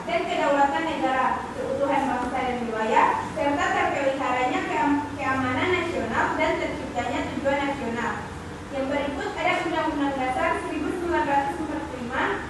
dan kedaulatan negara, keutuhan bangsa dan wilayah, serta terpeliharanya keamanan nasional dan terciptanya tujuan nasional. Yang berikut ada Undang-Undang Dasar 1945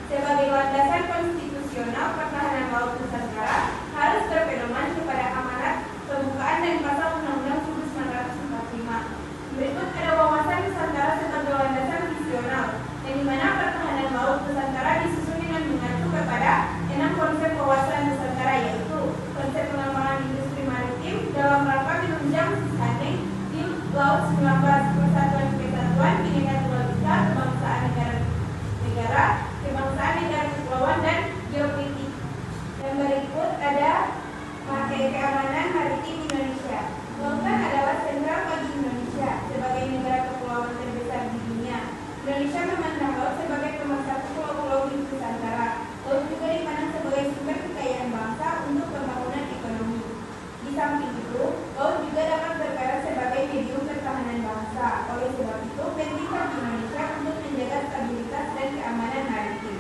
sebagai landasan konstitusional pertahanan laut Nusantara harus berpedoman kepada amanat pembukaan dan pasal Undang-Undang 1945. Berikut ada wawasan Nusantara sebagai landasan visional, yang dimana pertahanan laut Nusantara disusun dengan mengacu kepada 6 konsep wawasan Nusantara, yaitu konsep pengembangan industri maritim dalam rangka menunjang standing di laut 19 persatuan kesatuan, bineka tunggal ika, kebangsaan negara, kebangsaan negara kepulauan dan geopolitik. Yang berikut ada keamanan maritim Indonesia. Lautan adalah sentral bagi Indonesia sebagai negara kepulauan terbesar di dunia. Indonesia memandang laut sebagai pemersatu pulau-pulau di Nusantara. Laut juga dipandang sebagai sumber kekayaan bangsa untuk pembangunan ekonomi. Di samping itu, laut juga dapat berperan sebagai medium pertahanan bangsa. Oleh sebab itu, penting bagi Indonesia untuk menjaga stabilitas dan keamanan maritim.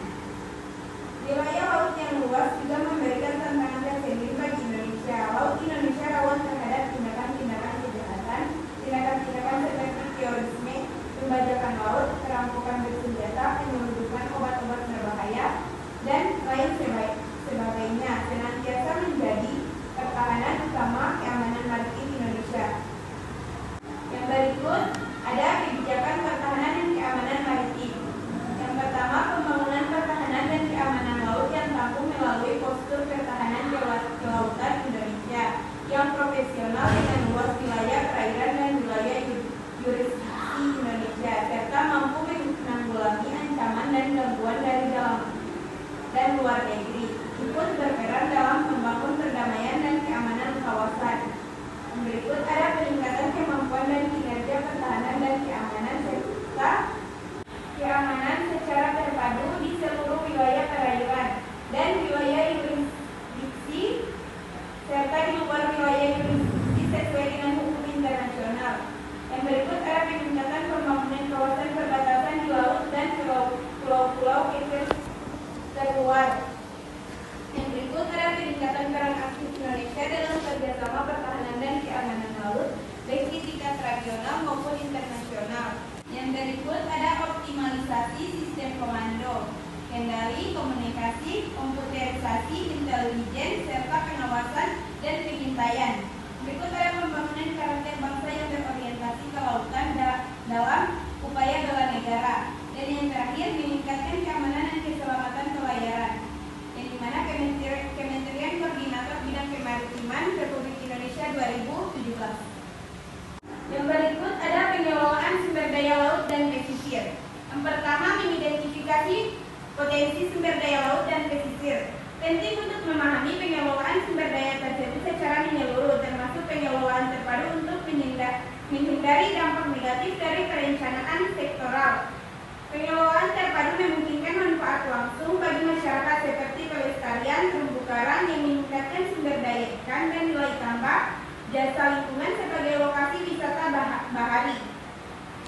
Wilayah laut yang luas juga memberikan tantangan tersendiri bagi Indonesia. Laut Indonesia rawan terhadap tindakan-tindakan kejahatan, tindakan-tindakan seperti terorisme, pembajakan laut, perampokan bersenjata, penyelundupan obat-obat berbahaya, dan lain sebagainya, senantiasa menjadi pertahanan utama keamanan maritim Indonesia. Yang berikut ada kebijakan pertahanan dan keamanan maritim. Yang pertama, pembangunan pertahanan dan keamanan laut yang tangguh melalui postur pertahanan kelautan Indonesia yang profesional dengan luas wilayah perairan dan wilayah yurisdiksi Indonesia, serta mampu menanggulangi ancaman dan gangguan dari dalam dan luar negeri, ikut berperan dalam membangun perdamaian dan keamanan kawasan. Berikut ada peningkatan kemampuan dan kinerja pertahanan dan keamanan serta keamanan secara terpadu di seluruh wilayah perairan dan wilayah yurisdiksi serta di luar wilayah yurisdiksi sesuai dengan hukum internasional. Yang berikut ada peningkatan pembangunan kawasan perbatasan di laut dan pulau-pulau terluar. Yang berikut ada peningkatan peran aktif Indonesia dalam kerjasama pertahanan dan keamanan laut, baik di tingkat regional maupun internasional. Yang berikut ada optimalisasi sistem komando, kendali, komunikasi, komputerisasi, intelijen, serta pengawasan dan pengintaian. Berikut ada pembangunan karakter bangsa yang berorientasi kelautan dalam upaya bela negara. Dan yang terakhir, meningkatkan keamanan dan keselamatan pelayaran, yang dimana Kementerian Koordinator Bidang Kemaritiman Republik Indonesia 2017. Yang berikut ada pengelolaan sumber daya laut dan pesisir. Yang pertama, mengidentifikasi potensi sumber daya laut dan pesisir. Penting untuk memahami pengelolaan sumber daya tersebut secara menyeluruh, termasuk pengelolaan terpadu untuk menghindari dampak negatif dari perencanaan sektoral. Pengelolaan terpadu memungkinkan manfaat langsung bagi masyarakat seperti pelestarian terumbu karang yang meningkatkan sumber daya ikan dan nilai tambah, jasa lingkungan sebagai lokasi wisata bahari.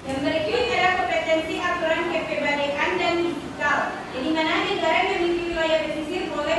Yang berikut ada kompetensi aturan kepribadian dan digital, di mana negara yang memiliki wilayah pesisir boleh